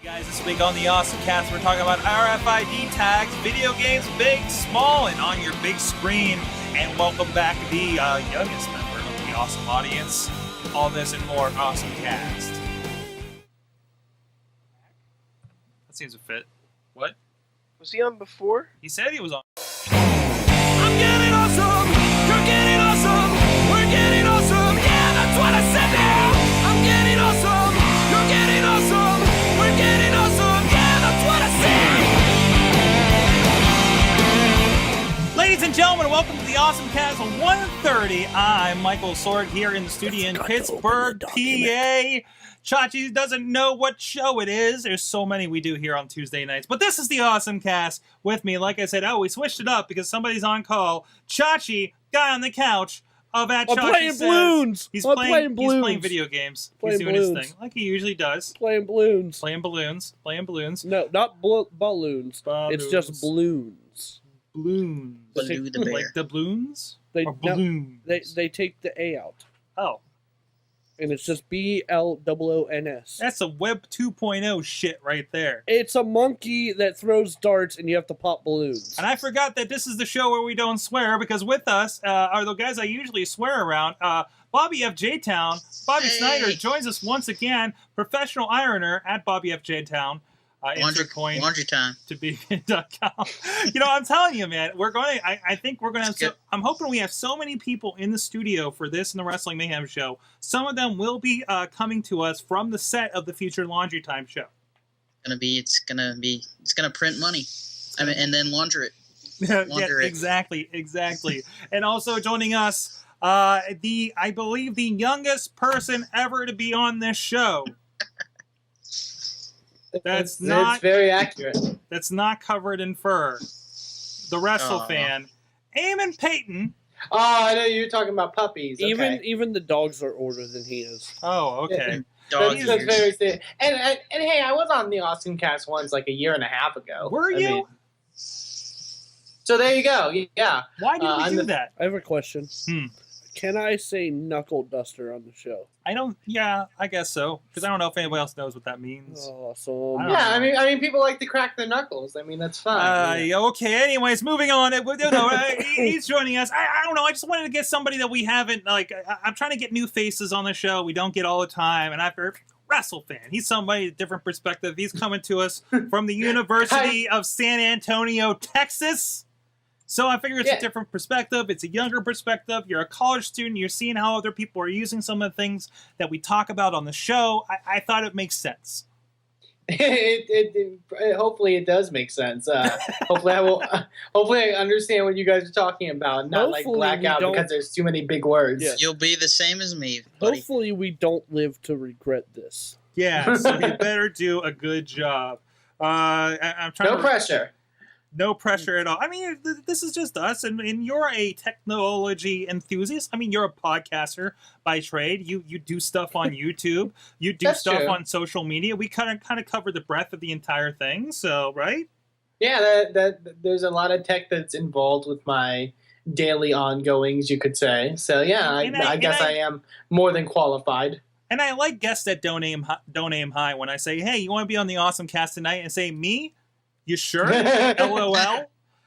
Guys, this week on the AwesomeCast, we're talking about RFID tags, video games, big, small, and on your big screen. And welcome back the youngest member of the Awesome Audience. All this and more AwesomeCast. That seems to fit. What? Was he on before? He said he was on. I'm getting awesome! You're getting awesome! We're getting awesome! Yeah, that's what I said now! I'm getting awesome! You're getting awesome! We're getting awesome! Yeah, that's what I said! Ladies and gentlemen, welcome to the AwesomeCast 130. I'm Michael Sword here in the studio in Pittsburgh, PA. Chachi doesn't know what show it is. There's so many we do here on Tuesday nights. But this is the AwesomeCast with me. Like I said, we switched it up because somebody's on call. Chachi, guy on the couch. Chachi playing says balloons. He's I'm playing balloons. He's playing video games. He's doing his thing, like he usually does. Playing balloons. Playing balloons. No, not balloons. It's just balloons. Balloons. Baloo the bear. Like the balloons? They Or balloons? they take the A out, Oh. and it's just BLOONS. That's a Web 2.0 shit right there. It's a monkey that throws darts, and you have to pop balloons. And I forgot that this is the show where we don't swear, because with us are the guys I usually swear around. Bobby F. J-Town. Bobby Snyder joins us once again. Professional ironer at Bobby F. J-Town. Laundry time. To begin.com. You know, I'm telling you, man, we're going to, I think we're going to have, I'm hoping we have so many people in the studio for this and the Wrestling Mayhem show. Some of them will be coming to us from the set of the future Laundry Time show. It's gonna print money. And then launder it. Yeah, exactly. And also joining us, I believe the youngest person ever to be on this show. That's very accurate. That's not covered in fur. The Wrestle fan, Eamon Payton. Oh, I know you're talking about puppies. Okay. Even the dogs are older than he is. Oh, okay. Dog That's very serious. And hey, I was on the AwesomeCast once like a year and a half ago. Were you? So there you go. Yeah. Why did we do that? I have a question. Can I say knuckle duster on the show? I don't. Yeah, I guess so. Because I don't know if anybody else knows what that means. Awesome. Yeah, I mean, people like to crack their knuckles. I mean, that's fine. Okay. Anyways, moving on. He's joining us. I don't know. I just wanted to get somebody that we haven't. I'm trying to get new faces on the show. We don't get all the time, and I've Wrestle fan. He's somebody different perspective. He's coming to us from the University of San Antonio, Texas. So I figure it's a different perspective. It's a younger perspective. You're a college student. You're seeing how other people are using some of the things that we talk about on the show. I thought it makes sense. Hopefully it does make sense. Hopefully I understand what you guys are talking about. Not Hopefully like black out because there's too many big words. Yes. You'll be the same as me, buddy. Hopefully we don't live to regret this. Yeah, so you better do a good job. I'm trying. No pressure. No pressure at all. I mean, this is just us, and you're a technology enthusiast. I mean, you're a podcaster by trade. You do stuff on YouTube. You do stuff on social media. We kind of cover the breadth of the entire thing. So, right? Yeah, that there's a lot of tech that's involved with my daily ongoings, you could say. So, yeah, I guess I am more than qualified. And I like guests that don't aim high. When I say, "Hey, you want to be on the AwesomeCast tonight?" and say, "Me? You sure?" LOL.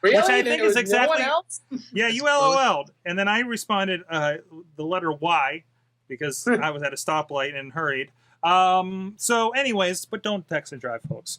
Really? Which I think is exactly. No one else? Yeah, you LOL'd. And then I responded the letter Y because I was at a stoplight and hurried. So anyways, but don't text and drive, folks.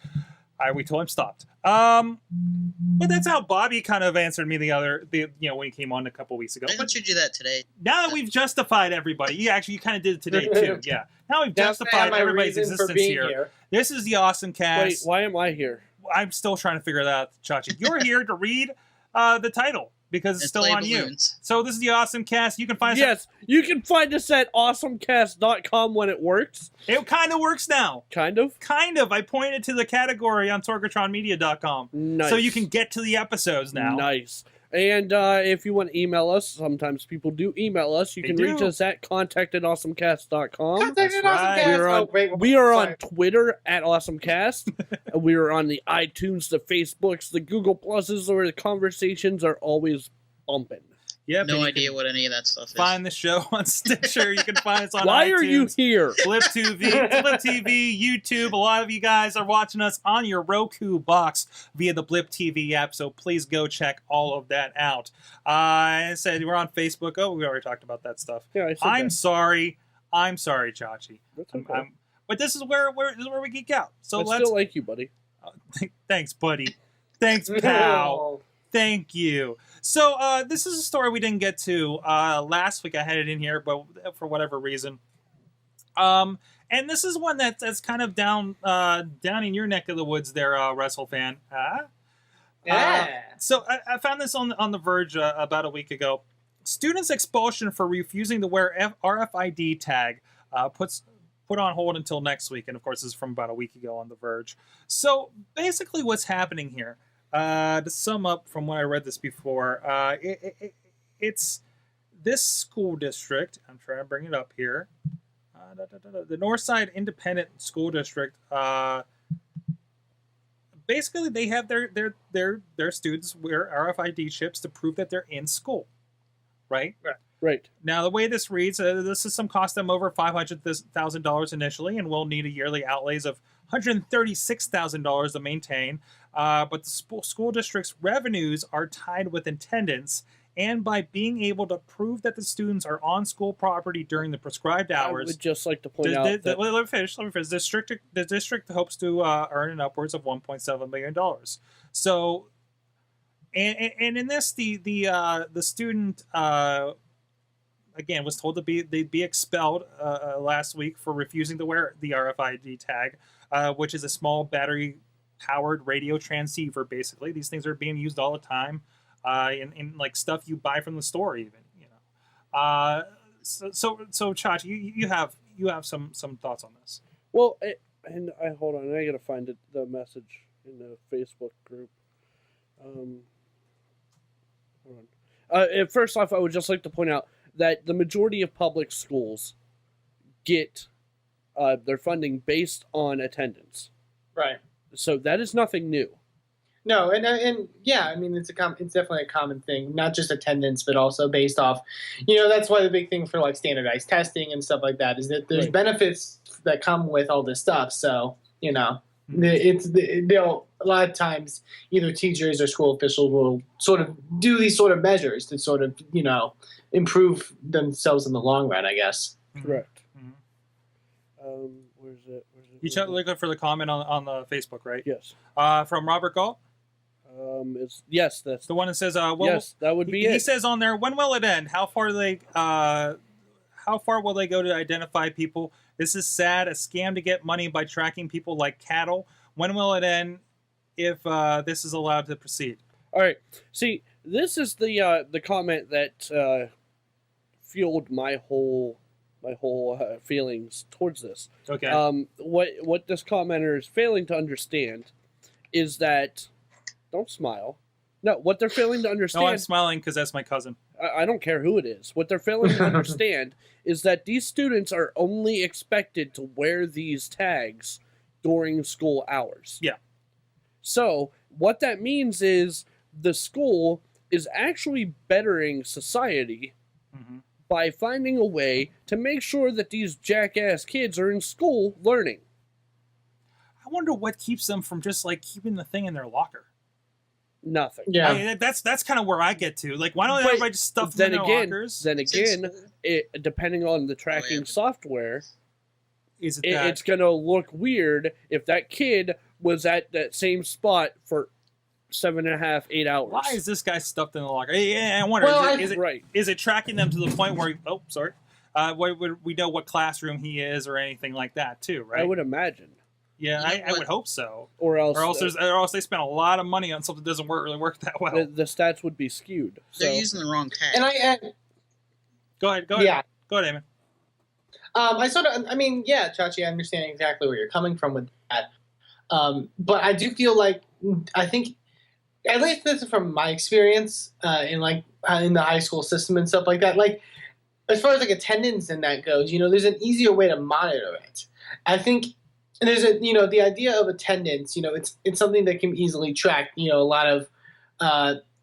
We told him stopped. But that's how Bobby kind of answered me when he came on a couple weeks ago. Why didn't you do that today? Now that we've justified everybody, you kind of did it today too. Yeah. Now we've justified everybody's existence here. This is the AwesomeCast. Wait, why am I here? I'm still trying to figure that out, Chachi. You're here to read the title because it's still on balloons. you. So this is the AwesomeCast. You can find us. Yes, you can find us at awesomecast.com when it works. It kind of works now. Kind of. I pointed to the category on sorgatronmedia.com. Nice. So you can get to the episodes now. Nice. And if you want to email us, sometimes people do email us. You can reach us at contact@awesomecast.com. We are on Twitter at AwesomeCast. We are on the iTunes, the Facebooks, the Google Pluses, where the conversations are always bumping. Yep. No idea what any of that stuff is. Find the show on Stitcher. You can find us on Why iTunes. are you here? Flip TV, YouTube. A lot of you guys are watching us on your Roku box via the Blip TV app, so please go check all of that out. I said we're on Facebook. Oh, we already talked about that stuff. Yeah, I said I'm that. sorry, Chachi. That's okay. But this is where we geek out. So I let's. still like you, buddy. Thanks, buddy. Thanks, pal. Thank you. So this is a story we didn't get to last week. I had it in here, but for whatever reason. And this is one that's kind of down in your neck of the woods there, Wrestle fan. Yeah. So I found this on The Verge about a week ago. Students' expulsion for refusing to wear RFID tag put on hold until next week. And of course, this is from about a week ago on The Verge. So basically what's happening here, to sum up from when I read this before, it's this school district. I'm trying to bring it up here. The Northside Independent School District. Basically, they have their students wear RFID chips to prove that they're in school, right? Right. Now, the way this reads, this system cost them over $500,000 initially, and will need a yearly outlays of $136,000 to maintain. But the school district's revenues are tied with attendance, and by being able to prove that the students are on school property during the prescribed hours. I would just like to point out that... Let me finish. The district hopes to earn an upwards of $1.7 million. So, and in this, the student again was told they'd be expelled last week for refusing to wear the RFID tag, which is a small battery-powered radio transceiver. Basically, these things are being used all the time. In like stuff you buy from the store, even, you know. So Chachi, you have some thoughts on this. Well, hold on, I gotta find the message in the Facebook group. Hold on. First off, I would just like to point out that the majority of public schools get their funding based on attendance. Right. So that is nothing new. No, and yeah, I mean it's definitely a common thing, not just attendance, but also based off, that's why the big thing for like standardized testing and stuff like that is that there's benefits that come with all this stuff. So they'll a lot of times either teachers or school officials will sort of do these sort of measures to sort of improve themselves in the long run, I guess. Correct. Where's it? You looking for the comment on the Facebook, right? Yes. From Robert Galt. Yes, that's the one that says, yes, that would be it. He says on there, when will it end? How far will they go to identify people? This is sad. A scam to get money by tracking people like cattle. When will it end if this is allowed to proceed? All right. See, this is the comment that fueled my whole feelings towards this. Okay. What this commenter is failing to understand is that... Don't smile. No, what they're failing to understand... No, I'm smiling because that's my cousin. I don't care who it is. What they're failing to understand is that these students are only expected to wear these tags during school hours. Yeah. So, what that means is the school is actually bettering society by finding a way to make sure that these jackass kids are in school learning. I wonder what keeps them from just like keeping the thing in their locker. Nothing. Yeah, I mean, that's kind of where I get to. Like, why don't everybody just stuff them in their lockers? Then again, depending on the tracking software, it's going to look weird if that kid was at that same spot for 7.5, 8 hours. Why is this guy stuffed in the locker? Yeah, I wonder. Is it tracking them to the point where? Oh, sorry. Where we know what classroom he is or anything like that too, right? I would imagine. Yeah, I would hope so. Or else they spent a lot of money on something that doesn't really work that well. The stats would be skewed. They're using the wrong tag. And Go ahead. Yeah. Go ahead, Eamon. Chachi, I understand exactly where you're coming from with that. But I do feel like, I think, at least this is from my experience in the high school system and stuff like that. Like, as far as like attendance and that goes, there's an easier way to monitor it. I think. And there's the idea of attendance, it's something that can be easily tracked. A lot of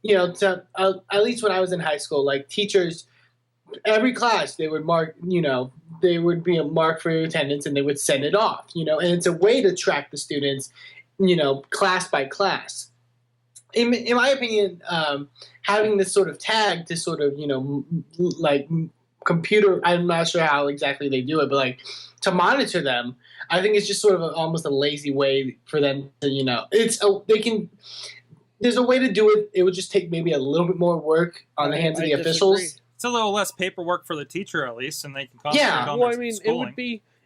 at least when I was in high school, like teachers, every class they would mark, they would be a mark for your attendance and they would send it off, and it's a way to track the students, class by class. In my opinion, having this sort of tag to sort of, like computer, I'm not sure how exactly they do it, but like to monitor them, I think it's just sort of almost a lazy way for them to, there's a way to do it. It would just take maybe a little bit more work on the hands of the officials. It's a little less paperwork for the teacher, at least, and they can concentrate on their schooling.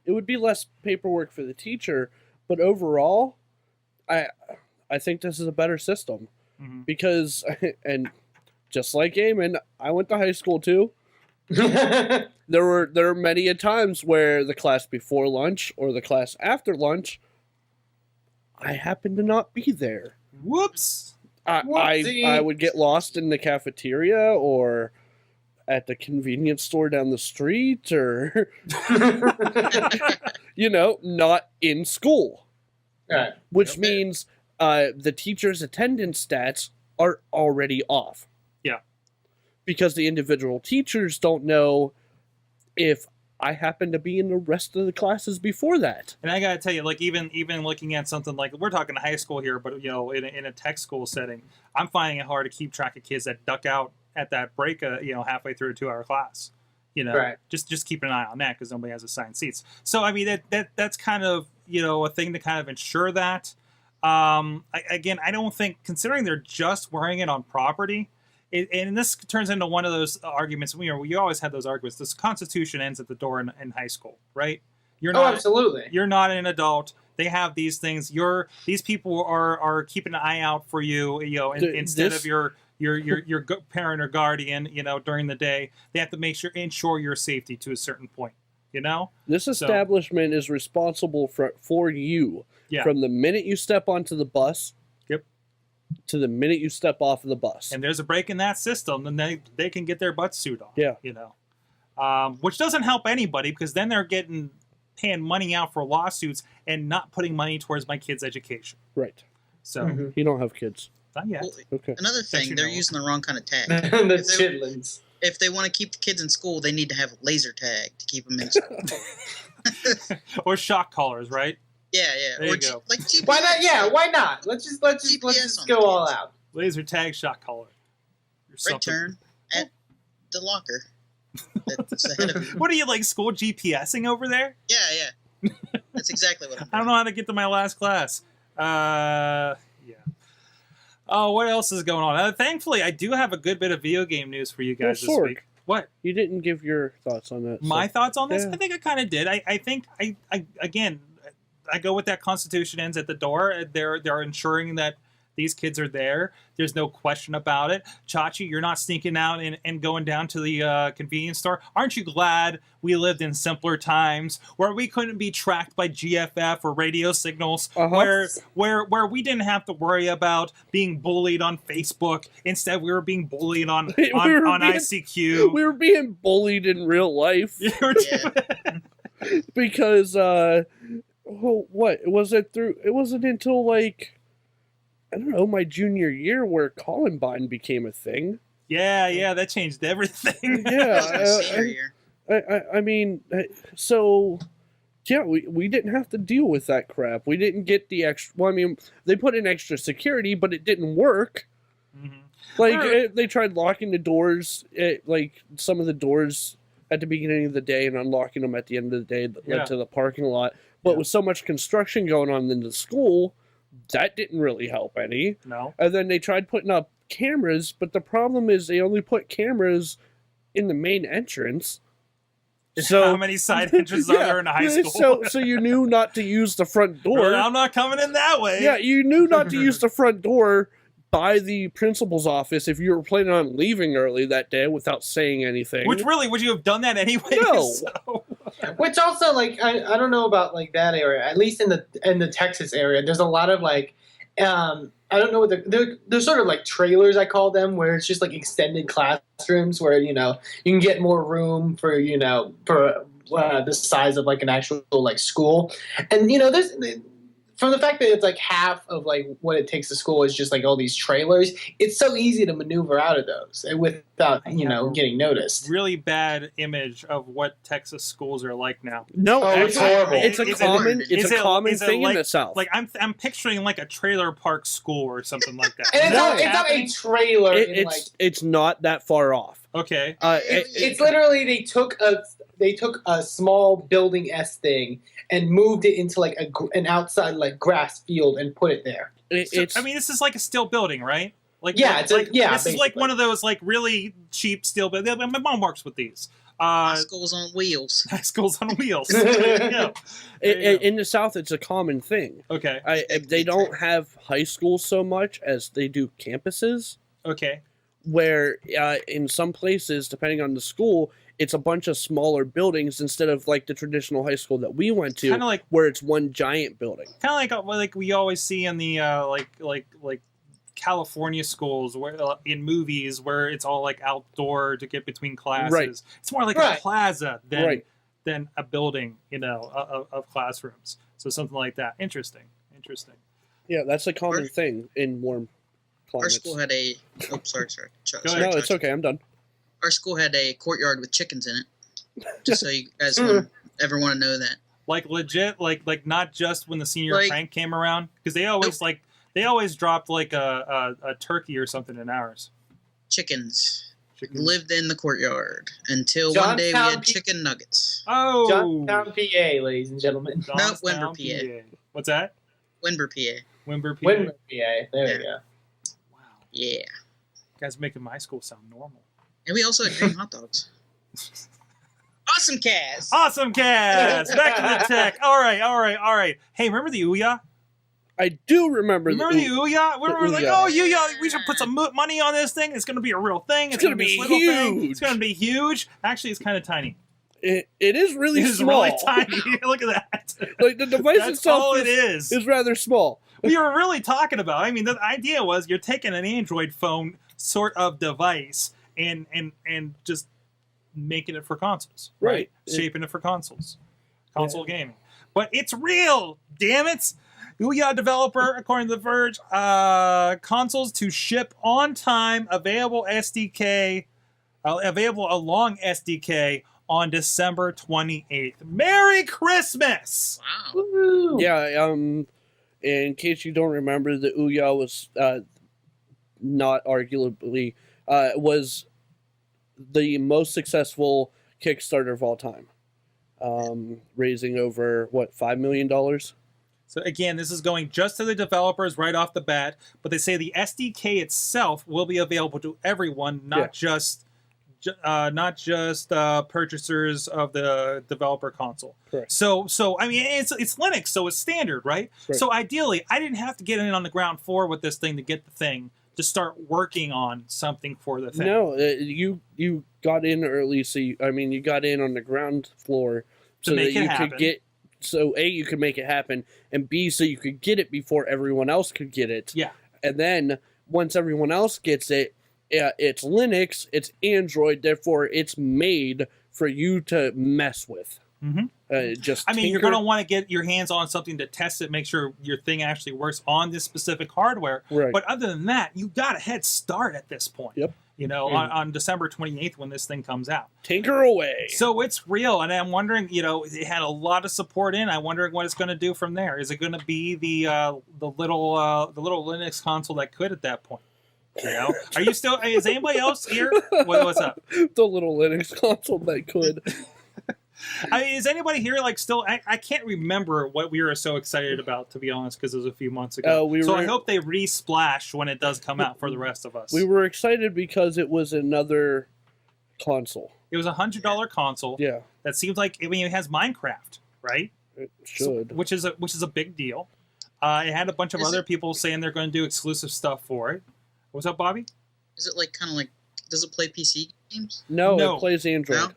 it would be less paperwork for the teacher, but overall, I think this is a better system because, and just like Eamon, I went to high school too. There were many a times where the class before lunch or the class after lunch, I happened to not be there. Whoops. I would get lost in the cafeteria or at the convenience store down the street or, not in school. Right. Which means the teacher's attendance stats are already off. Yeah. Because the individual teachers don't know if I happen to be in the rest of the classes before that. And I gotta tell you, like even looking at something like, we're talking high school here, but in a tech school setting, I'm finding it hard to keep track of kids that duck out at that break, halfway through a 2-hour class. Right. Just keep an eye on that because nobody has assigned seats. So I mean that's kind of a thing to kind of ensure that. I don't think, considering they're just wearing it on property. And this turns into one of those arguments. We always have those arguments. This Constitution ends at the door in high school, right? Absolutely. You're not an adult. They have these things. These people are keeping an eye out for you. Instead of your parent or guardian. During the day, they have to ensure your safety to a certain point. This establishment is responsible for you from the minute you step onto the bus. To the minute you step off of the bus. And there's a break in that system, then they can get their butt suit on. Yeah. Which doesn't help anybody because then they're paying money out for lawsuits and not putting money towards my kid's education. Right. So you don't have kids. Not yet. Well, okay. Another thing, they're using the wrong kind of tag. The chitlins. If they want to keep the kids in school, they need to have a laser tag to keep them in school. Or shock collars, right? Yeah. There you go. Like GPS. Why not? Yeah, why not? Let's just go all out. Laser tag shock collar. Right turn at the locker. That's ahead of you. What are you, like school GPSing over there? Yeah. That's exactly what I'm doing. I don't know how to get to my last class. Yeah. Oh, what else is going on? Thankfully, I do have a good bit of video game news for you guys this week. What? You didn't give your thoughts on that. My thoughts on this? Yeah. I think I kind of did. I think I go with that. Constitution ends at the door. They're ensuring that these kids are there. There's no question about it. Chachi, you're not sneaking out and going down to the convenience store. Aren't you glad we lived in simpler times where we couldn't be tracked by GFF or radio signals, where we didn't have to worry about being bullied on Facebook. Instead, we were being bullied on ICQ. We were being bullied in real life. Because what was it through? It wasn't until like, I don't know, my junior year where Columbine became a thing. Yeah, that changed everything. I mean, so yeah, we didn't have to deal with that crap. We didn't get the extra. Well, I mean, they put in extra security, but it didn't work. Like they tried locking the doors, like some of the doors at the beginning of the day and unlocking them at the end of the day that led to the parking lot. But with so much construction going on in the school, that didn't really help any. No. And then they tried putting up cameras, but the problem is they only put cameras in the main entrance. So how many side entrances are there in a high school? So you knew not to use the front door. Well, I'm not coming in that way. Yeah, you knew not to use the front door by the principal's office if you were planning on leaving early that day without saying anything. Which really, would you have done that anyway? No. Which also, like, I don't know about like that area. At least in the Texas area, there's a lot of like, I don't know what they're sort of like trailers, I call them, where it's just like extended classrooms where you can get more room for the size of like an actual like school, and from the fact that it's like half of like what it takes to school is just like all these trailers, it's so easy to maneuver out of those without getting noticed. Really bad image of what Texas schools are like now. No, it's horrible. It's a common thing in the South. Like I'm picturing like a trailer park school or something like that. And it's not a trailer. It's not that far off. Okay. It's literally they took a small building-esque thing and moved it into like an outside like grass field and put it there. I mean, this is like a steel building, right? Like this is like one of those like really cheap steel buildings. My mom works with these. High schools on wheels. High schools on wheels. There you go. In the South, it's a common thing. Okay. They don't have high schools so much as they do campuses. Okay. Where in some places, depending on the school, it's a bunch of smaller buildings instead of like the traditional high school that we went to, kinda like, where it's one giant building. Kind of like we always see in the like California schools where in movies where it's all like outdoor to get between classes. Right. It's more like a plaza than a building, of classrooms. So something like that. Interesting. Yeah, that's a common thing in warm climates. Our school had a. Oh, sorry. No, it's okay. I'm done. Our school had a courtyard with chickens in it. Just so you guys ever want to know that. Like legit, like not just when the senior prank came around, because they always dropped like a turkey or something in ours. Chickens lived in the courtyard until one day we had chicken nuggets. Oh, Johnstown, PA, ladies and gentlemen. No, Wimber, PA. What's that? Wimber, PA. Wimber, PA. Wimber, PA. There you go. Wow. Yeah. You guys making my school sound normal. And we also had green hot dogs. AwesomeCast! AwesomeCast! Back to the tech. All right. Hey, remember the Ouya? I do remember the Ouya? We were like, we should put some money on this thing. It's going to be a real thing. It's going to be huge. It's going to be huge. Actually, it's kind of tiny. It is really small. It's really tiny. Look at that. Like the device itself is rather small. We were really talking about, I mean, the idea was you're taking an Android phone sort of device and just making it for consoles, right? Shaping it for console gaming. But it's real, damn it! Ouya developer, according to The Verge, consoles to ship on time, available along SDK on December 28th. Merry Christmas! Wow. Woo. Yeah, in case you don't remember, the Ouya was not arguably was the most successful Kickstarter of all time, raising over $5 million. So again, this is going just to the developers right off the bat, but they say the SDK itself will be available to everyone, not just purchasers of the developer console. Correct. So I mean, it's Linux, so it's standard, right? So ideally, I didn't have to get in on the ground floor with this thing to get the thing to start working on something for the thing. No, you got in early, so you got in on the ground floor so that you could get. So A, you could make it happen, and B, so you could get it before everyone else could get it. Yeah. And then once everyone else gets it, it's Linux, it's Android, therefore it's made for you to mess with. Mm-hmm. You're going to want to get your hands on something to test it, make sure your thing actually works on this specific hardware. Right. But other than that, you got a head start at this point. Yep. On December 28th when this thing comes out. Tinker away. So it's real, and I'm wondering, it had a lot of support in. I'm wondering what it's going to do from there. Is it going to be the little Linux console that could at that point? Are you still? Is anybody else here? What's up? The little Linux console that could. Is anybody here still? I can't remember what we were so excited about, to be honest, because it was a few months ago. I hope they re-splash when it does come out for the rest of us. We were excited because it was another console. It was $100 console. Yeah. That seems like it has Minecraft, right? It should. Which is a big deal. It had a bunch of other people saying they're going to do exclusive stuff for it. What's up, Bobby? Is it does it play PC games? No, it plays Android. No?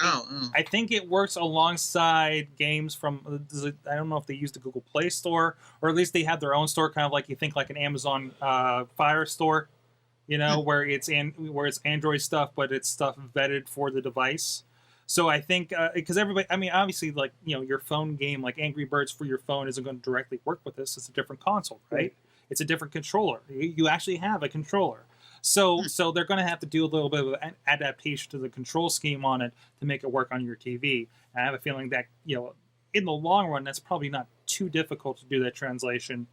Oh. I think it works alongside games from. I don't know if they use the Google Play Store, or at least they have their own store, kind of like you think like an Amazon Fire Store, where it's Android stuff, but it's stuff vetted for the device. So I think because everybody, I mean, obviously, like your phone game, like Angry Birds for your phone, isn't going to directly work with this. It's a different console, right? It's a different controller. You actually have a controller. So they're going to have to do a little bit of an adaptation to the control scheme on it to make it work on your TV. And I have a feeling that in the long run, that's probably not too difficult to do that translation.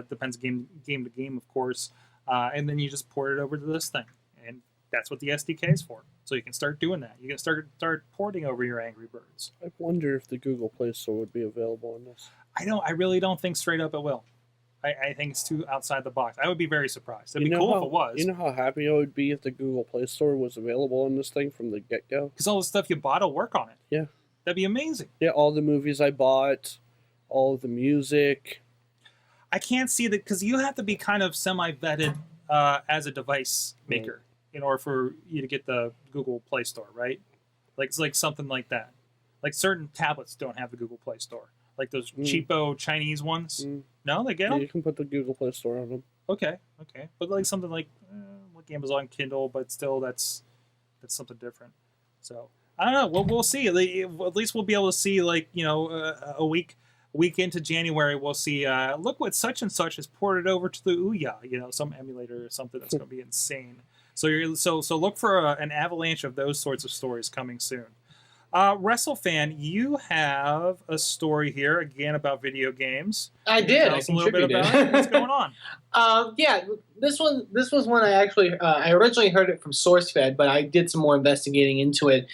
Depends game to game, of course. And then you just port it over to this thing, and that's what the SDK is for. So you can start doing that. You can start porting over your Angry Birds. I wonder if the Google Play Store would be available on this. I really don't think straight up it will. I think it's too outside the box. I would be very surprised. It'd be cool if it was. You know how happy I would be if the Google Play Store was available on this thing from the get-go? Because all the stuff you bought will work on it. Yeah. That'd be amazing. Yeah, all the movies I bought, all of the music. I can't see that because you have to be kind of semi-vetted as a device maker in order for you to get the Google Play Store, right? Like it's like something like that. Like certain tablets don't have the Google Play Store. Like those cheapo Chinese ones. No, they get them? You can put the Google Play Store on them. Okay. But like something like Amazon Kindle, but still that's something different. So I don't know. We'll see. At least we'll be able to see like, a week into January, we'll see, look what such and such is ported over to the Ouya, some emulator or something that's going to be insane. So so look for an avalanche of those sorts of stories coming soon. WrestleFan, you have a story here again about video games. I did. Tell us a little bit about it. What's going on? Yeah, this was one I actually I originally heard it from SourceFed, but I did some more investigating into it.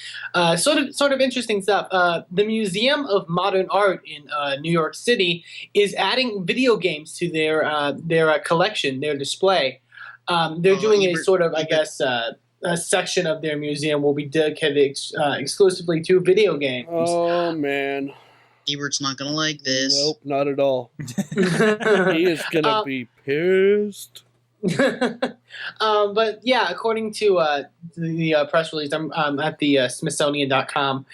Sort of interesting stuff. The Museum of Modern Art in New York City is adding video games to their collection, their display. They're doing a sort of, I guess, a section of their museum will be dedicated exclusively to video games. Oh, man. Ebert's not going to like this. Nope, not at all. He is going to be pissed. But yeah, according to the press release, I'm at the Smithsonian.com.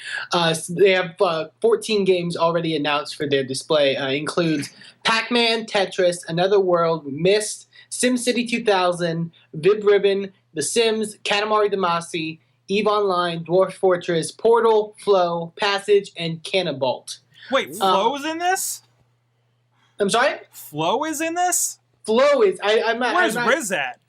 They have 14 games already announced for their display. Includes Pac-Man, Tetris, Another World, Myst, SimCity 2000, Vib Ribbon, The Sims, Katamari Damacy, EVE Online, Dwarf Fortress, Portal, Flow, Passage, and Cannabalt. Wait, Flow is in this? I'm sorry? Flow is in this? Flow is. Where's Riz at?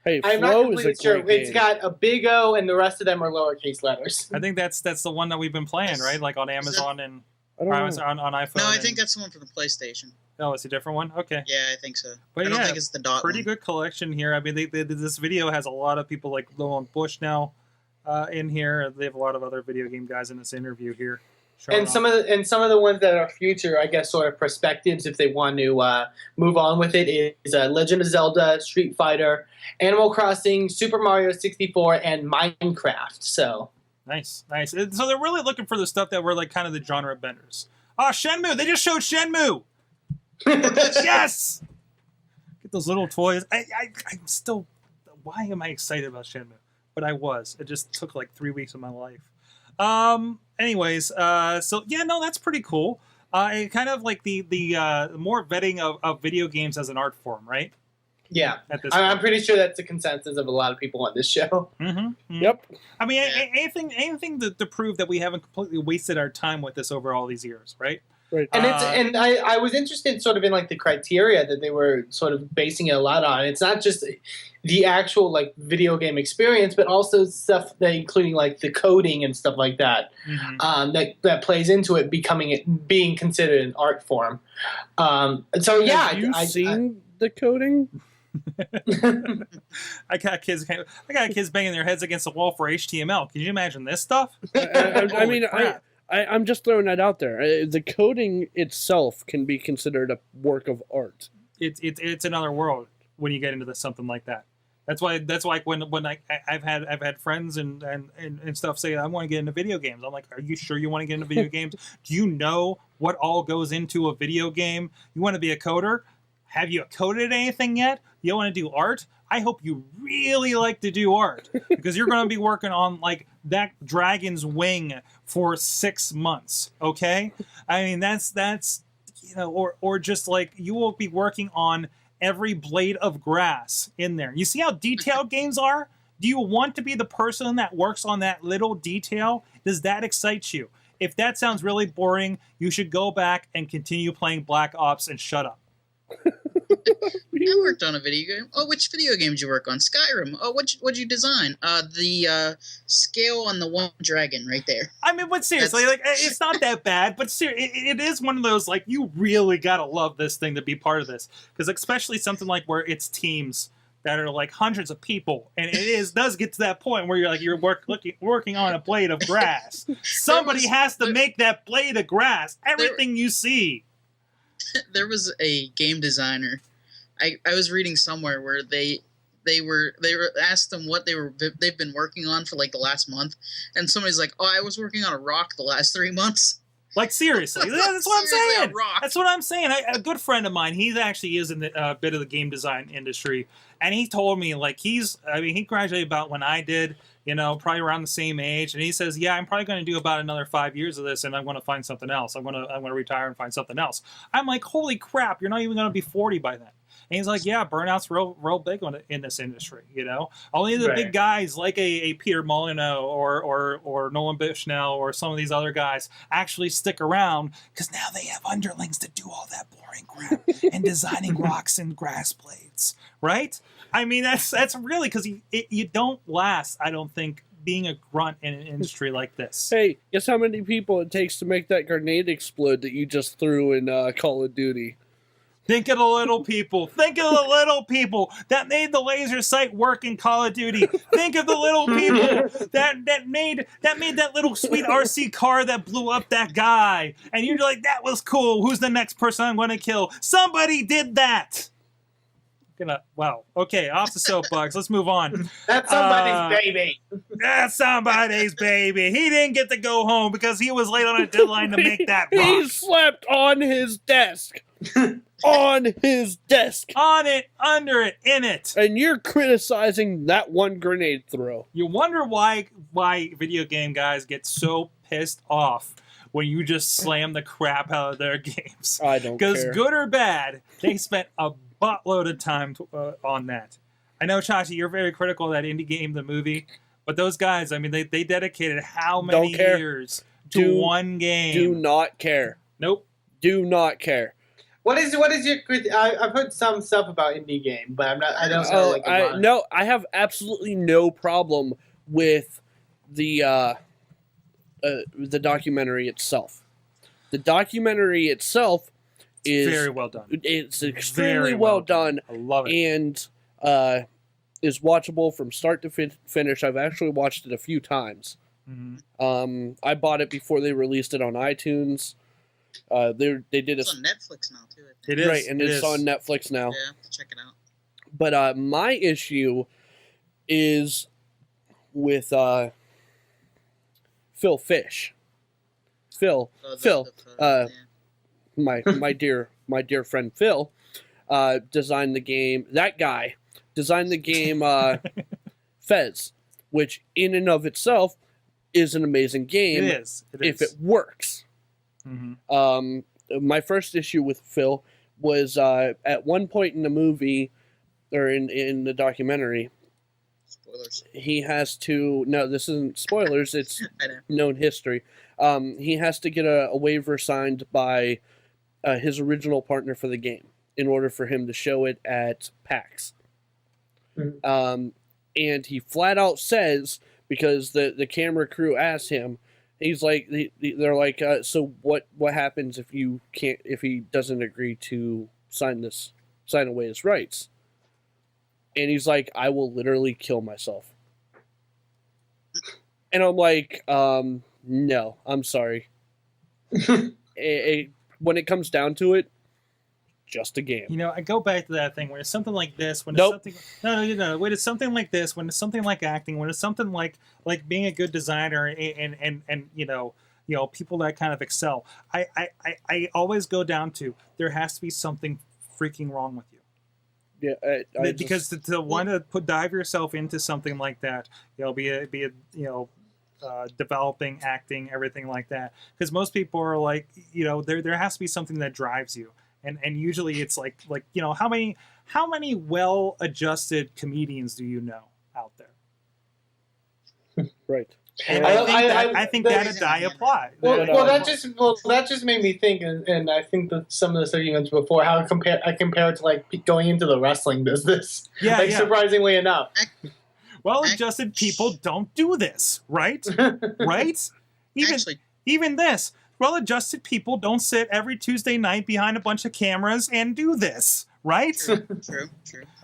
Hey, I'm not Flow completely is a sure. great It's game. got a big O, and the rest of them are lowercase letters. I think that's the one that we've been playing, right? Like on Amazon and on iPhone. No, I think that's the one for the PlayStation. Oh, it's a different one? Okay. Yeah, I think so. But I don't think it's the dot pretty one. good collection here. I mean, this video has a lot of people like Lowell Bush now in here. They have a lot of other video game guys in this interview here. And some of the ones that are future, I guess, sort of perspectives if they want to move on with it is Legend of Zelda, Street Fighter, Animal Crossing, Super Mario 64, and Minecraft. So nice. So they're really looking for the stuff that were like kind of the genre benders. Oh, Shenmue! They just showed Shenmue. Yes. Get those little toys. I'm still. Why am I excited about Shenmue? But I was. It just took like 3 weeks of my life. Anyways, so yeah, no, that's pretty cool. Kind of like the more vetting of video games as an art form, right? Yeah, I'm pretty sure that's the consensus of a lot of people on this show. Mm-hmm. Yep. I mean, anything to prove that we haven't completely wasted our time with this over all these years, right? Right. And I was interested sort of in like the criteria that they were sort of basing it a lot on. It's not just the actual like video game experience, but also stuff that including like the coding and stuff like that. Mm-hmm. That plays into it being considered an art form. So yeah, have you seen the coding? I got kids banging their heads against the wall for HTML. Can you imagine this stuff? I mean, I'm just throwing that out there. The coding itself can be considered a work of art. It's another world when you get into something like that. That's why when I've had friends and stuff say I want to get into video games. I'm like, are you sure you want to get into video games? Do you know what all goes into a video game? You want to be a coder? Have you coded anything yet? You want to do art? I hope you really like to do art because you're going to be working on like that dragon's wing for 6 months. Okay, I mean that's or just like you will be working on every blade of grass in there. You see how detailed games are? Do you want to be the person that works on that little detail? Does that excite you? If that sounds really boring, you should go back and continue playing Black Ops and shut up. I worked on a video game. Oh, which video game did you work on? Skyrim. Oh, what'd you design? The scale on the one dragon right there. I mean, but seriously, like, it's not that bad. But it is one of those, like, you really gotta love this thing to be part of this, because especially something like where it's teams that are like hundreds of people, and does get to that point where you're working on a blade of grass. Somebody has to make that blade of grass. Everything you see. There was a game designer. I was reading somewhere where they were asked them what they've been working on for like the last month, and somebody's like, "Oh, I was working on a rock the last 3 months." Like, seriously, that's what I'm saying. A rock. That's what I'm saying. A good friend of mine, he actually is in the bit of the game design industry, and he told me, like, he graduated about when I did, probably around the same age, and he says, yeah, I'm probably going to do about another 5 years of this, and I'm going to find something else. I'm going to retire and find something else. I'm like, holy crap, you're not even going to be 40 by then. And he's like, yeah, burnout's real big in this industry, Only the big guys like a Peter Molyneux or Nolan Bushnell or some of these other guys actually stick around, because now they have underlings to do all that boring crap and designing rocks and grass blades, right? I mean, that's really, because you don't last, I don't think, being a grunt in an industry like this. Hey, guess how many people it takes to make that grenade explode that you just threw in Call of Duty? Think of the little people. Think of the little people that made the laser sight work in Call of Duty. Think of the little people that made that little sweet RC car that blew up that guy. And you're like, that was cool. Who's the next person I'm going to kill? Somebody did that. Wow. Okay, off the soapbox. Let's move on. That's somebody's baby. That's somebody's baby. He didn't get to go home because he was late on a deadline to make that rock. He slept on his desk. On his desk. On it, under it, in it. And you're criticizing that one grenade throw. You wonder why video game guys get so pissed off when you just slam the crap out of their games. I don't care. Because good or bad, they spent a buttload of time on that. I know, Chachi, you're very critical of that indie game, the movie, but those guys, I mean, they dedicated how many years to one game? Do not care. Nope. Do not care. What is your? I've heard some stuff about indie game, but I don't know. I have absolutely no problem with the documentary itself. The documentary itself is very well done. It's extremely well done. I love it. And is watchable from start to finish. I've actually watched it a few times. Mm-hmm. I bought it before they released it on iTunes. They did it's on Netflix now too. I think. It is right, and it's on Netflix now. Yeah, check it out. But my issue is with Phil Fish. Phil, my dear friend Phil, designed the game. That guy designed the game Fez, which in and of itself is an amazing game. It is. If it works. Mm-hmm. My first issue with Phil was at one point in the movie, or in the documentary, spoilers. He has to. No, this isn't spoilers. It's known history. He has to get a waiver signed by his original partner for the game in order for him to show it at PAX. Mm-hmm. And he flat out says, because the camera crew asked him, he's like, they're like, so what happens if he doesn't agree to sign away his rights? And he's like, I will literally kill myself. And I'm like, no, I'm sorry. When it comes down to it, just a game. I go back to that thing when it's something like this, when nope. it's something when it's something like this, when it's something like acting, when it's something like being a good designer and people that kind of excel. I always go down to there has to be something freaking wrong with you. Yeah, because to want to dive yourself into something like that, be a developing, acting, everything like that. Because most people are like, there has to be something that drives you. And usually it's like how many well-adjusted comedians do you know out there? Right. And I think that'd die a plot. That just made me think, and I think that some of the stuff you mentioned before, how I compare it to like going into the wrestling business. Yeah, surprisingly enough. Well-adjusted people don't do this, right? Right? Even this. Well-adjusted people don't sit every Tuesday night behind a bunch of cameras and do this, right? True.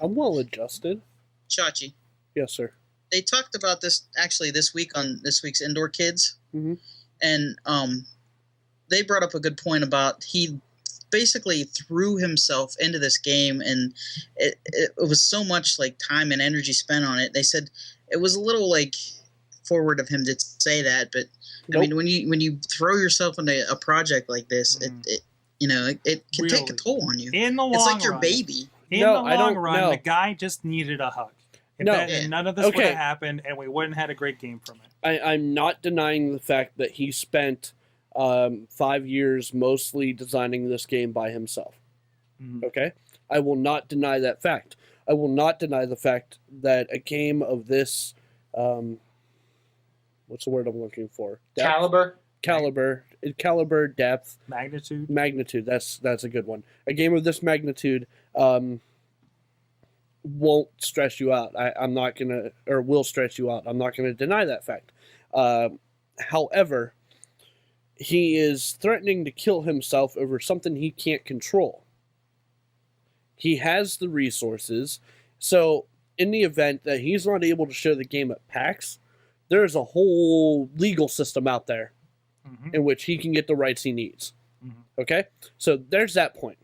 I'm well-adjusted. Chachi. Yes, sir. They talked about this actually this week on this week's Indoor Kids, and they brought up a good point about he basically threw himself into this game, and it was so much like time and energy spent on it. They said it was a little like forward of him to say that, but I mean when you throw yourself into a project like this, it can Really? take a toll on you. In the long it's like your run. baby. In the long run, the guy just needed a hug. And none of this would have happened, and we wouldn't have had a great game from it. I'm not denying the fact that he spent 5 years mostly designing this game by himself. Okay? I will not deny that fact. I will not deny the fact that a game of this, what's the word I'm looking for? Caliber, depth, magnitude. That's a good one. A game of this magnitude won't stress you out. I'm not gonna, or will stress you out. I'm not gonna deny that fact. However, he is threatening to kill himself over something he can't control. He has the resources, so in the event that he's not able to show the game at PAX, there's a whole legal system out there in which he can get the rights he needs. Okay? So there's that point.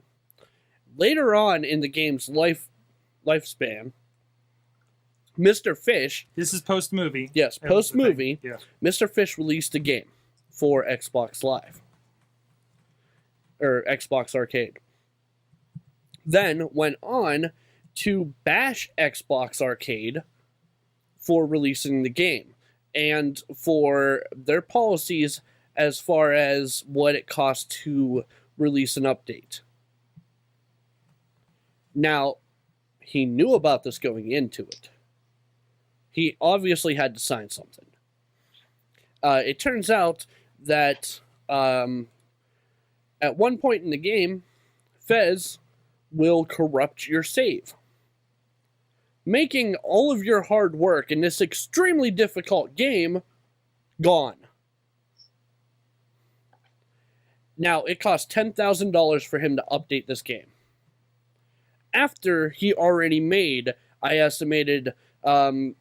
Later on in the game's lifespan, Mr. Fish... This is post-movie. Yes, post-movie. Yeah. Mr. Fish released a game for Xbox Live. Or Xbox Arcade. Then went on to bash Xbox Arcade for releasing the game. And for their policies as far as what it costs to release an update. Now, he knew about this going into it. He obviously had to sign something. It turns out that at one point in the game, Fez will corrupt your save, making all of your hard work in this extremely difficult game gone. Now, it cost $10,000 for him to update this game. After he already made, I estimated, 3/4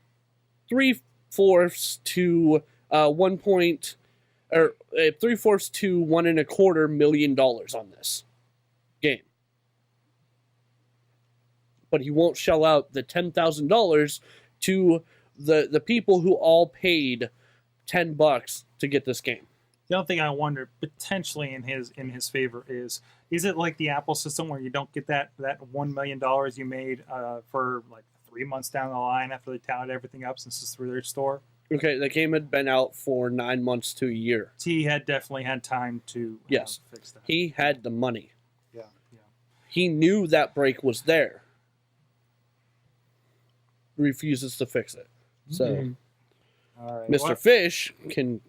to 3/4 to $1.25 million on this game. But he won't shell out the $10,000 to the people who all paid $10 to get this game. The other thing I wonder, potentially in his favor, is it like the Apple system where you don't get that $1 million you made for like 3 months down the line after they touted everything up since it's through their store? Okay, the game had been out for 9 months to a year. He had definitely had time to fix that. He had the money. Yeah. He knew that break was there. Refuses to fix it. So, All right. Mr. Fish can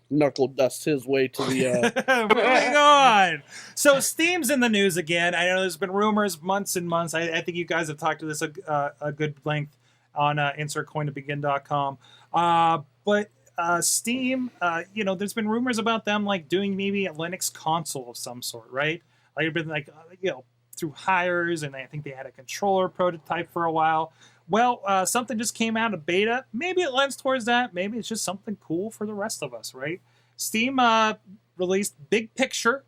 knuckle dust his way to the... Moving on. So Steam's in the news again. I know there's been rumors months and months. I think you guys have talked to this a good length on insertcointobegin.com. But Steam, there's been rumors about them like doing maybe a Linux console of some sort, right? Like it's been like through hires, and I think they had a controller prototype for a while. Well, something just came out of beta. Maybe it lends towards that. Maybe it's just something cool for the rest of us, right? Steam released Big Picture.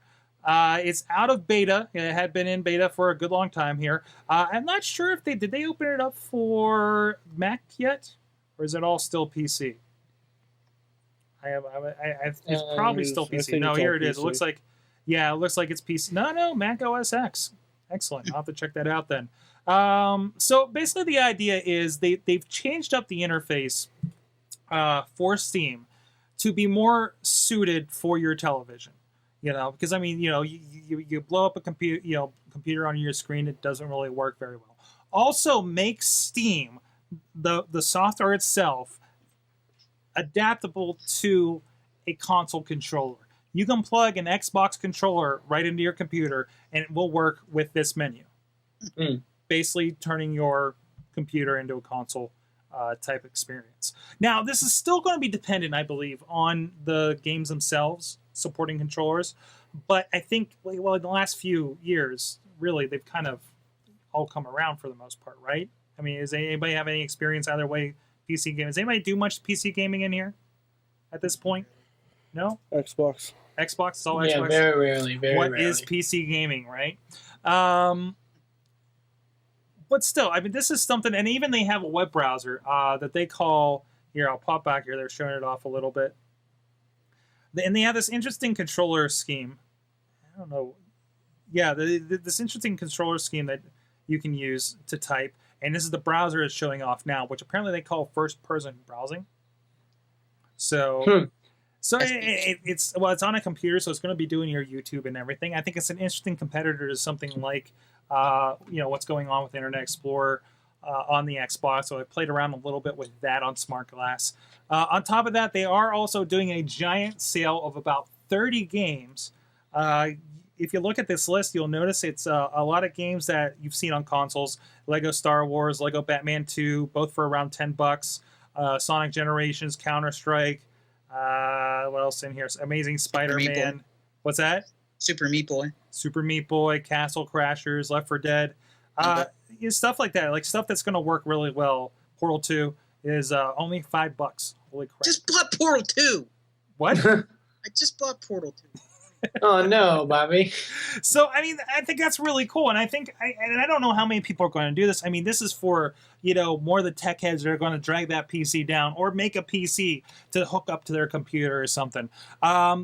It's out of beta. It had been in beta for a good long time here. I'm not sure if did they open it up for Mac yet, or is it all still PC? It's probably still PC. No, here it is. It looks like, it looks like it's PC. No, Mac OS X. Excellent. I'll have to check that out then. So basically the idea is they've changed up the interface for Steam to be more suited for your television. Because I mean, you blow up a computer on your screen, it doesn't really work very well. Also makes Steam, the software itself, adaptable to a console controller. You can plug an Xbox controller right into your computer, and it will work with this menu. Basically, turning your computer into a console type experience. Now, this is still going to be dependent, I believe, on the games themselves supporting controllers. But I think, well, in the last few years, really, they've kind of all come around for the most part, right? I mean, does anybody have any experience either way PC gaming? Does anybody do much PC gaming in here at this point? No? Xbox. Xbox? It's all Xbox? Yeah, very rarely. What is PC gaming, right? But still, I mean, this is something, and even they have a web browser that they call, here, I'll pop back here, they're showing it off a little bit. And they have this interesting controller scheme. I don't know. Yeah, this interesting controller scheme that you can use to type. And this is the browser it's showing off now, which apparently they call first-person browsing. So, it's on a computer, so it's going to be doing your YouTube and everything. I think it's an interesting competitor to something like, what's going on with Internet Explorer on the Xbox. So I played around a little bit with that on Smart Glass. On top of that, they are also doing a giant sale of about 30 games. If you look at this list, you'll notice it's a lot of games that you've seen on consoles. Lego Star Wars, Lego Batman 2, both for around $10. Sonic Generations, Counter-Strike. What else in here? Amazing Spider-Man. What's that? Super Meat Boy. Super Meat Boy, Castle Crashers, Left 4 Dead. Stuff like that. Like stuff that's going to work really well. Portal 2 is only $5. Holy crap. Just bought Portal 2. What? I just bought Portal 2. Oh no, Bobby. So I mean, I think that's really cool, and I think, and I don't know how many people are going to do this. I mean, this is for more the tech heads that are going to drag that PC down or make a PC to hook up to their computer or something.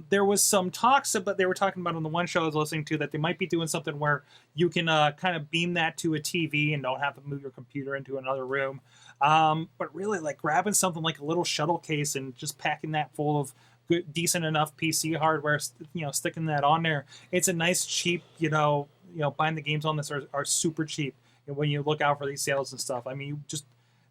There was some talks about they were talking about on the one show I was listening to that they might be doing something where you can kind of beam that to a TV and don't have to move your computer into another room. But really, like grabbing something like a little shuttle case and just packing that full of decent enough PC hardware, sticking that on there. It's a nice, cheap, buying the games on this are super cheap when you look out for these sales and stuff. I mean, just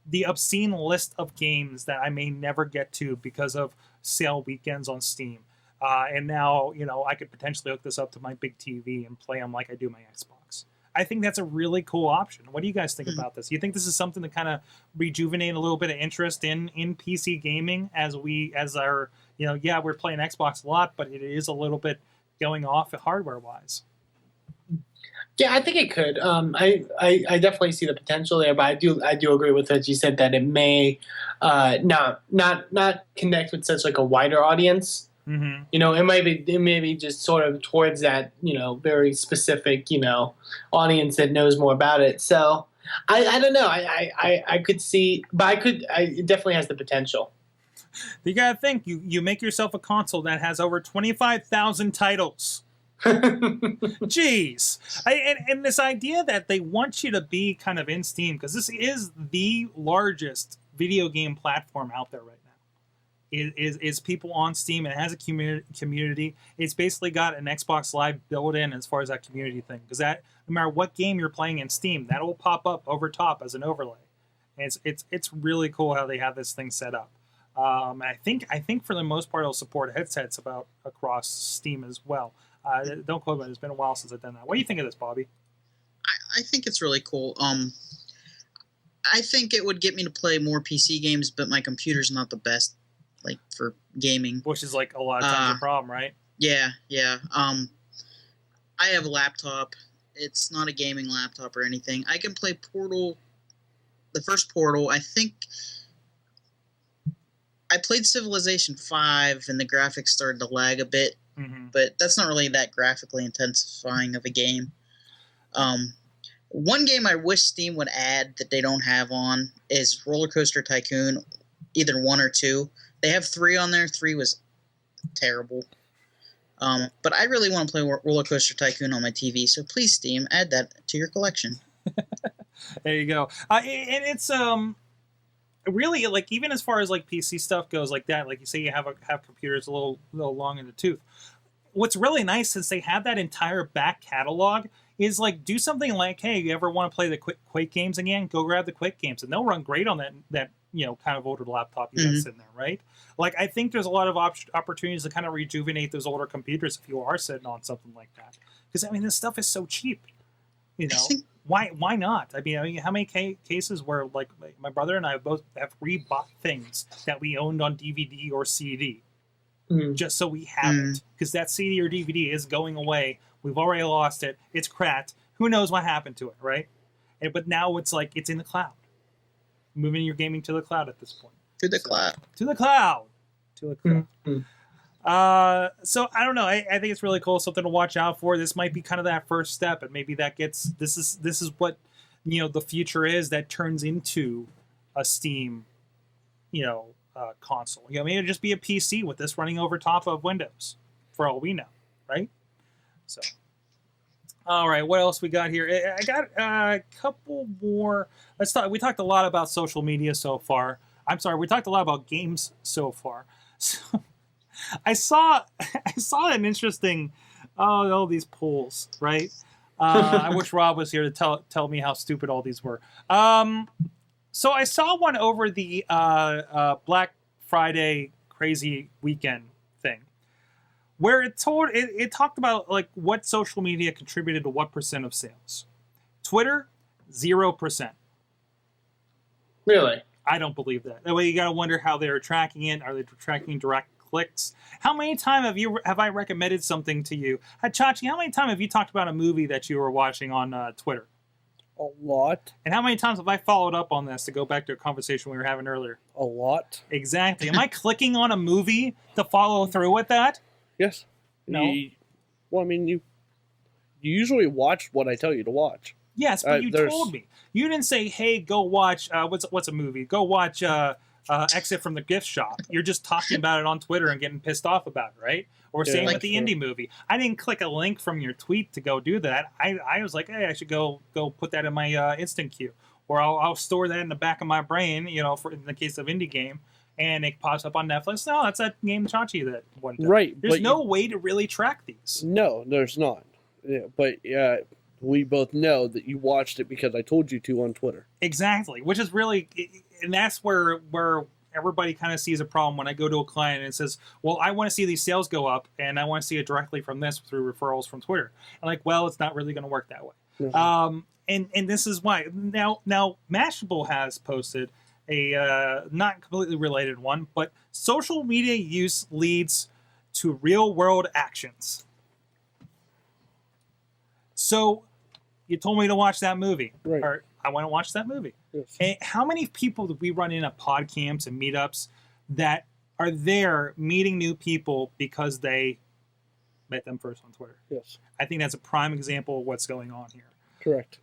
the obscene list of games that I may never get to because of sale weekends on Steam. And now, I could potentially hook this up to my big TV and play them like I do my Xbox. I think that's a really cool option. What do you guys think about this? You think this is something to kind of rejuvenate a little bit of interest in PC gaming as our, we're playing Xbox a lot, but it is a little bit going off hardware-wise. Yeah, I think it could. I definitely see the potential there, but I do agree with what you said that it may not connect with such like a wider audience. Mm-hmm. It may be just sort of towards that very specific audience that knows more about it. So I don't know. I could see, but it definitely has the potential. You gotta think you make yourself a console that has over 25,000 titles. Jeez. And this idea that they want you to be kind of in Steam, because this is the largest video game platform out there right now. Is people on Steam, and it has a community. It's basically got an Xbox Live built in as far as that community thing, because that no matter what game you're playing in Steam, that will pop up over top as an overlay. And it's really cool how they have this thing set up. I think for the most part it'll support headsets across Steam as well. Don't quote me. It's been a while since I've done that. What do you think of this, Bobby? I think it's really cool. I think it would get me to play more PC games, but my computer's not the best, like for gaming. Which is like a lot of times a problem, right? Yeah. I have a laptop. It's not a gaming laptop or anything. I can play Portal, the first Portal. I think I played Civilization 5, and the graphics started to lag a bit. Mm-hmm. But that's not really that graphically intensifying of a game. One game I wish Steam would add that they don't have on is Roller Coaster Tycoon, either 1 or 2. They have 3 on there. 3 was terrible. But I really want to play Roller Coaster Tycoon on my TV, so please, Steam, add that to your collection. There you go. And it's really, like, even as far as like PC stuff goes, like that, like you say, you have computers a little long in the tooth. What's really nice, since they have that entire back catalog, is like do something like, hey, you ever want to play the Quake games again? Go grab the Quake games, and they'll run great on that kind of older laptop you got sitting there, right? Like, I think there's a lot of opportunities to kind of rejuvenate those older computers if you are sitting on something like that. Because, I mean, this stuff is so cheap. Why not? I mean, how many cases where, like, my brother and I both have rebought things that we owned on DVD or CD just so we have it? Because that CD or DVD is going away. We've already lost it. It's cracked. Who knows what happened to it, right? But now it's like it's in the cloud. Moving your gaming to the cloud at this point. To the cloud. To the cloud. So I don't know. I think it's really cool. Something to watch out for. This might be kind of that first step, and maybe that gets. This is what the future is. That turns into a Steam, console. Maybe it'll just be a PC with this running over top of Windows, for all we know, right? So. All right, what else we got here? I got a couple more. Let's talk. We talked a lot about social media so far. I'm sorry, we talked a lot about games so far. So I saw an interesting all these polls, right? I wish Rob was here to tell me how stupid all these were. So I saw one over the Black Friday crazy weekend thing, where it talked about like what social media contributed to what percent of sales. Twitter, 0%. Really? I don't believe that. That way you gotta wonder how they're tracking it. Are they tracking direct clicks? How many times have I recommended something to you? Chachi, how many times have you talked about a movie that you were watching on Twitter? A lot. And how many times have I followed up on this to go back to a conversation we were having earlier? A lot. Exactly. Am I clicking on a movie to follow through with that? Yes. No. You usually watch what I tell you to watch. Yes, but you told me. You didn't say, "Hey, go watch what's a movie? Go watch Exit from the Gift Shop." You're just talking about it on Twitter and getting pissed off about it, right? Or same with the indie movie. I didn't click a link from your tweet to go do that. I was like, "Hey, I should go put that in my instant queue, or I'll store that in the back of my brain, for in the case of indie game." And it pops up on Netflix. No, that's that game Chachi that one time. Right. There's no way to really track these. No, there's not. Yeah, but we both know that you watched it because I told you to on Twitter. Exactly, which is really, and that's where everybody kind of sees a problem when I go to a client and says, well, I want to see these sales go up, and I want to see it directly from this through referrals from Twitter. I'm like, well, it's not really going to work that way. Mm-hmm. And this is why. Now Mashable has posted a not completely related one, but social media use leads to real-world actions. So you told me to watch that movie. Right. Or I want to watch that movie. Yes. And how many people do we run in at pod camps and meetups that are there meeting new people because they met them first on Twitter? Yes. I think that's a prime example of what's going on here. Correct.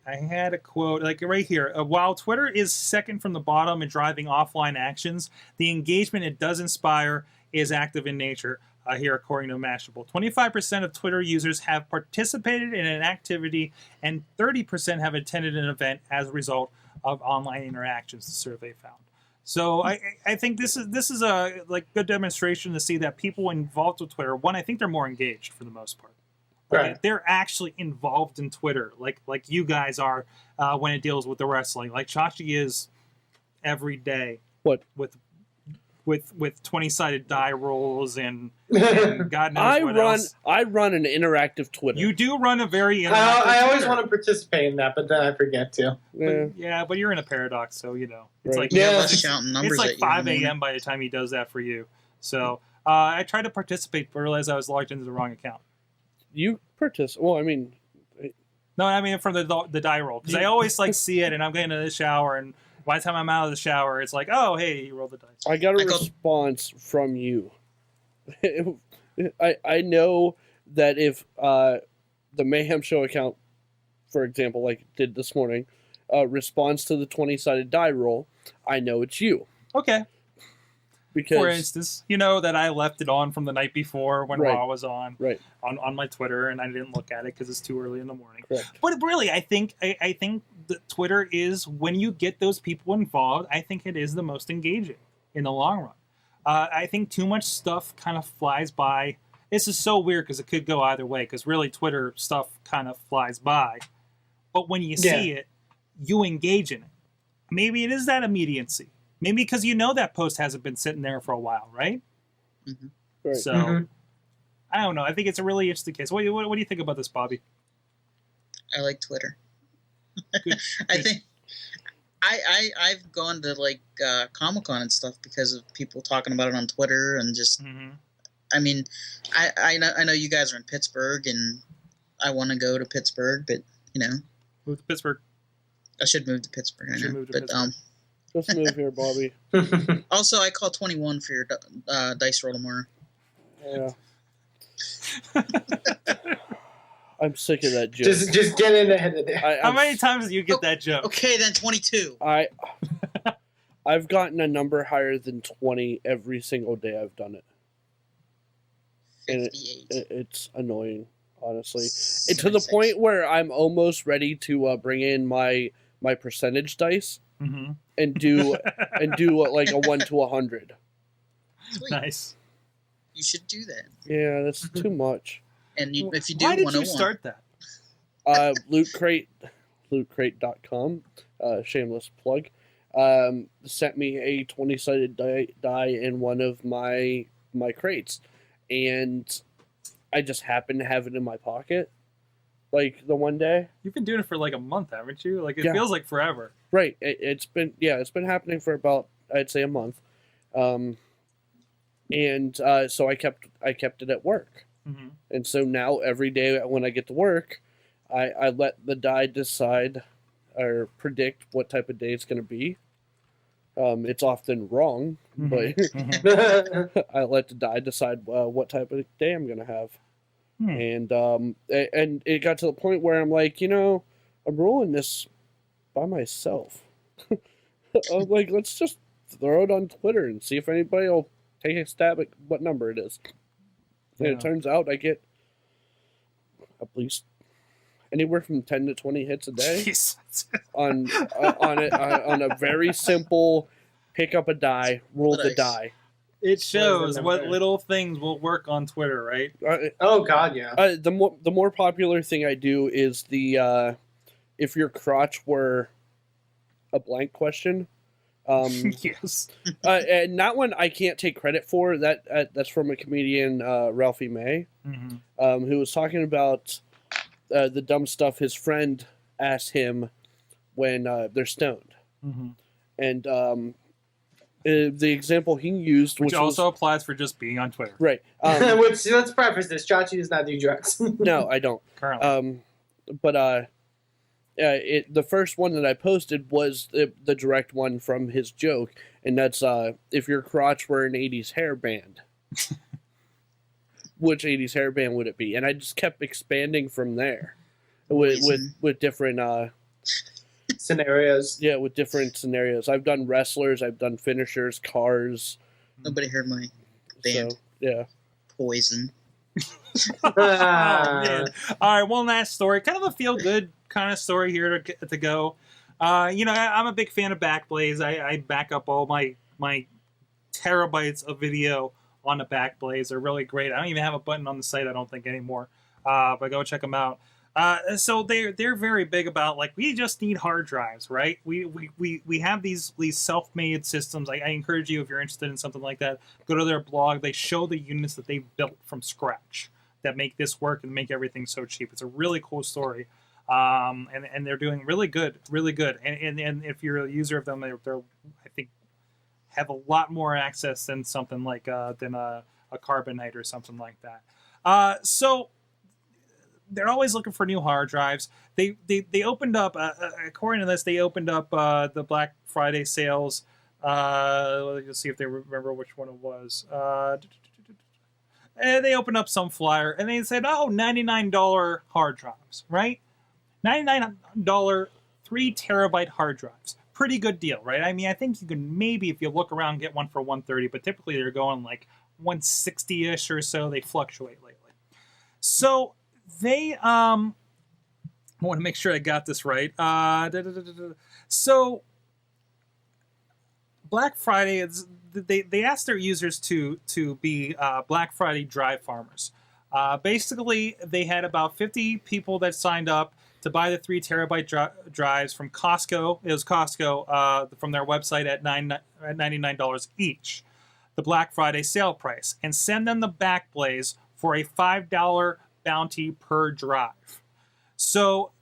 I had a quote, like right here. While Twitter is second from the bottom in driving offline actions, the engagement it does inspire is active in nature. Here, according to Mashable, 25% of Twitter users have participated in an activity, and 30% have attended an event as a result of online interactions. The survey found. So I think this is a good demonstration to see that people involved with Twitter. One, I think they're more engaged for the most part. Right. They're actually involved in Twitter, like you guys are when it deals with the wrestling. Like Chachi is every day. What with 20-sided die rolls and God knows what else. I run an interactive Twitter. You do run a very interactive I always Twitter. want to participate in that, but then I forget to. But you're in a paradox, so it's Right. like Numbers it's like at 5 you. a.m. by the time he does that for you. So I tried to participate, but realized I was logged into the wrong account. You participate. Well, I mean, No, I mean from the die roll, because I always see it, and I'm getting into the shower, and by the time I'm out of the shower, it's like, oh, hey, you rolled the dice. I got a response from you. I know that if the Mayhem Show account, for example, like did this morning, responds to the 20-sided die roll, I know it's you. Okay. Because, for instance, you know that I left it on from the night before when Raw was on, on my Twitter, and I didn't look at it because it's too early in the morning. Correct. But really, I think that Twitter is, when you get those people involved, I think it is the most engaging in the long run. I think too much stuff kind of flies by. This is so weird because it could go either way, because really Twitter stuff kind of flies by. But when you see it, you engage in it. maybe it is that immediacy. Maybe because you know that post hasn't been sitting there for a while, right? Mm-hmm. Right. So, I don't know. I think it's a really interesting case. What do you think about this, Bobby? I like Twitter. Good. I think I've gone to like Comic-Con and stuff because of people talking about it on Twitter and just. Mm-hmm. I mean, I know you guys are in Pittsburgh and I want to go to Pittsburgh, but Move to Pittsburgh. I should move to Pittsburgh. I know, Move to but Pittsburgh. Let's move here, Bobby. Also, I call 21 for your dice roll tomorrow. Yeah. I'm sick of that joke. just get in ahead of it. How many times do you get that joke? Okay, then 22. I've gotten a number higher than 20 every single day I've done it. 58. And it's annoying, honestly. And to the point where I'm almost ready to bring in my percentage dice and do like a 1 to 100. Sweet. Nice. You should do that. Yeah, that's too much. And if you do Why did 101, you start that? Lootcrate.com, shameless plug, sent me a 20-sided die in one of my crates, and I just happened to have it in my pocket, like the one day. You've been doing it for like a month, haven't you? Like it Yeah. feels like forever. Right. It's been happening for about, I'd say, a month, and so I kept it at work. Mm-hmm. And so now every day when I get to work, I let the die decide or predict what type of day it's going to be. It's often wrong, but I let the die decide what type of day I'm going to have. And it got to the point where I'm like, I'm rolling this by myself. I'm like, let's just throw it on Twitter and see if anybody will take a stab at what number it is. And it turns out I get at least anywhere from 10 to 20 hits a day on a very simple pick up a die, roll the die. It shows what little things will work on Twitter, right? Oh God, yeah. The more popular thing I do is the if your crotch were a blank question. Yes. And that one I can't take credit for. That's from a comedian, Ralphie May, who was talking about the dumb stuff his friend asked him when they're stoned. And the example he used, which also applies for just being on Twitter, right? Which, let's preface this: Chachi does not do drugs. No, I don't currently. But the first one that I posted was the direct one from his joke, and that's if your crotch were an 80s hair band, which 80s hair band would it be? And I just kept expanding from there with different scenarios. Yeah, with different scenarios. I've done wrestlers, I've done finishers, cars. Nobody heard my band. So, yeah. Poison. Oh, man. All right, one last story. Kind of a feel-good kind of story here to go. I'm a big fan of Backblaze. I back up all my terabytes of video on the Backblaze. They're really great. I don't even have a button on the site, I don't think, anymore. But go check them out. So they're very big about, like, we just need hard drives, right? We have these self-made systems. I encourage you, if you're interested in something like that, go to their blog. They show the units that they've built from scratch that make this work and make everything so cheap. It's a really cool story. And they're doing really good. And if you're a user of them, they're I think have a lot more access than something like than a Carbonite or something like that. So they're always looking for new hard drives. They opened up according to this, they opened up the Black Friday sales. Let's see if they remember which one it was. And they opened up some flyer and they said, $99 hard drives, right? $99 3 terabyte hard drives. Pretty good deal, right? I mean, I think you can maybe, if you look around, get one for $130, but typically they're going like $160-ish or so. They fluctuate lately. So they, I want to make sure I got this right. So Black Friday, they asked their users to be Black Friday drive farmers. Basically, they had about 50 people that signed up to buy the 3 terabyte drives from Costco. It was Costco from their website at $99 each, the Black Friday sale price, and send them the Backblaze for a $5 bounty per drive. So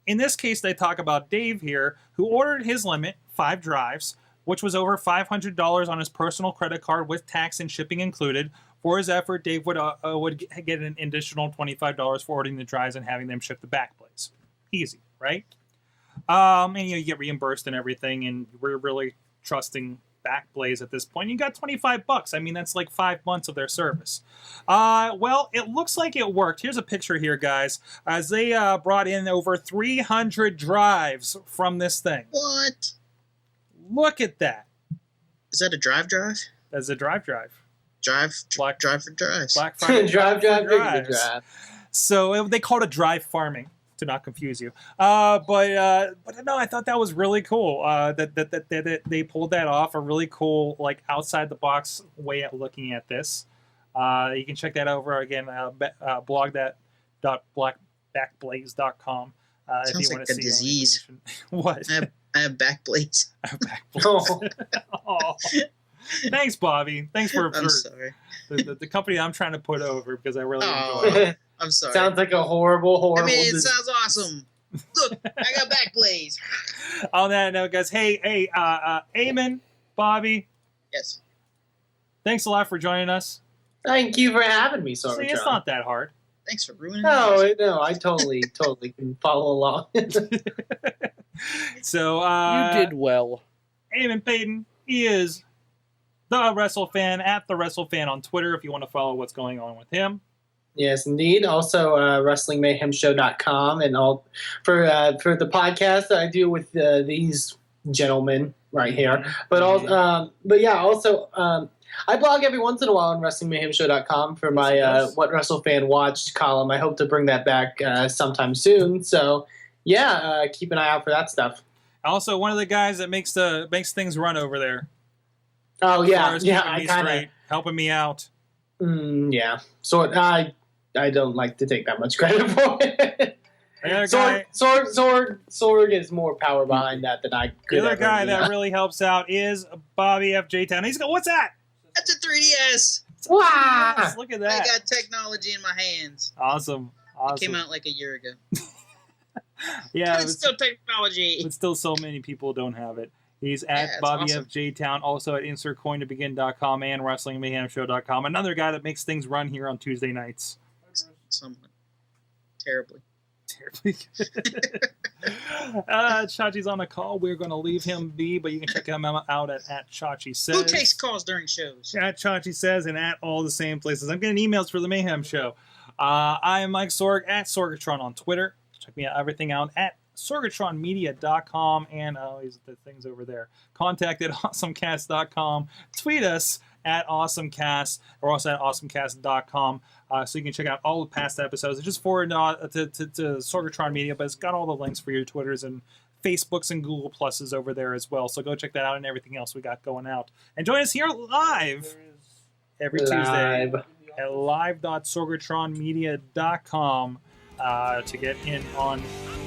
in this case, they talk about Dave here, who ordered his limit, 5 drives, which was over $500 on his personal credit card with tax and shipping included. For his effort, Dave would get an additional $25 for ordering the drives and having them ship the Backblaze. Easy, right? And you get reimbursed and everything, and we're really trusting Backblaze at this point. You got $25. I mean, that's like 5 months of their service. Well, it looks like it worked. Here's a picture here, guys, as they brought in over 300 drives from this thing. What? Look at that. Is that a drive? That's a drive. Drive for drives. Black Friday drive. So they call it drive farming, to not confuse you. But no, I thought that was really cool. That they pulled that off. A really cool, like, outside the box way of looking at this. You can check that over again. Backblaze.com. If you want to see a disease. What? I have Backblaze. Oh. Thanks, Bobby. Thanks for sorry. The company I'm trying to put over, because I really enjoy it. I'm sorry. Sounds like a horrible. I mean, it sounds awesome. Look, I got Backblaze. On that note, guys, hey, Eamon, Bobby. Yes. Thanks a lot for joining us. Thank you for having me, Sorgatron. See, it's not that hard. Thanks for ruining it. No, I totally can follow along. So, you did well. Eamon Payton, he is the WrestleFan, at the WrestleFan on Twitter if you want to follow what's going on with him. Yes, indeed. Also, WrestlingMayhemShow.com, and all for the podcast that I do with these gentlemen right here. But also, I blog every once in a while on WrestlingMayhemShow.com for my What WrestleFan Watched column. I hope to bring that back sometime soon. So, yeah, keep an eye out for that stuff. Also, one of the guys that makes things run over there. Oh yeah, I kind of helping me out. Yeah, so I don't like to take that much credit for it. Sorg is more power behind that than I could. The other guy that really helps out is Bobby FJ Town. He's what's that? That's a 3DS. Wow! Look at that. I got technology in my hands. Awesome. It came out like a year ago. Yeah, it's still technology. But still, so many people don't have it. He's at Bobby awesome. FJ Town, also at InsertCoinToBegin.com and WrestlingMayhemShow.com. Another guy that makes things run here on Tuesday nights. Somewhat. Terribly. Chachi's on a call. We're going to leave him be, but you can check him out at Chachi Says. Who takes calls during shows? At Chachi Says and at all the same places. I'm getting emails for the Mayhem Show. I am Mike Sorg at Sorgatron on Twitter. Check me out, everything out at SorgatronMedia.com and always the things over there. Contact at AwesomeCast.com. Tweet us at AwesomeCast or also at AwesomeCast.com. So you can check out all the past episodes. It's just forward to Sorgatron Media, but it's got all the links for your Twitters and Facebooks and Google Pluses over there as well. So go check that out and everything else we got going out. And join us here live every Tuesday at live.sorgatronmedia.com to get in on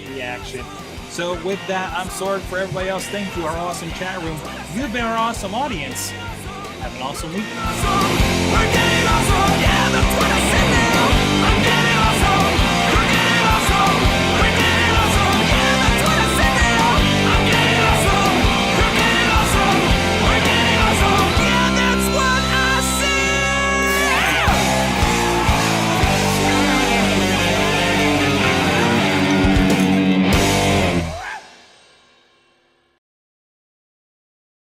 the action. So with that, I'm Sorg. For everybody else, thank you, our awesome chat room. You've been our awesome audience. Have an awesome week. We're getting awesome, yeah!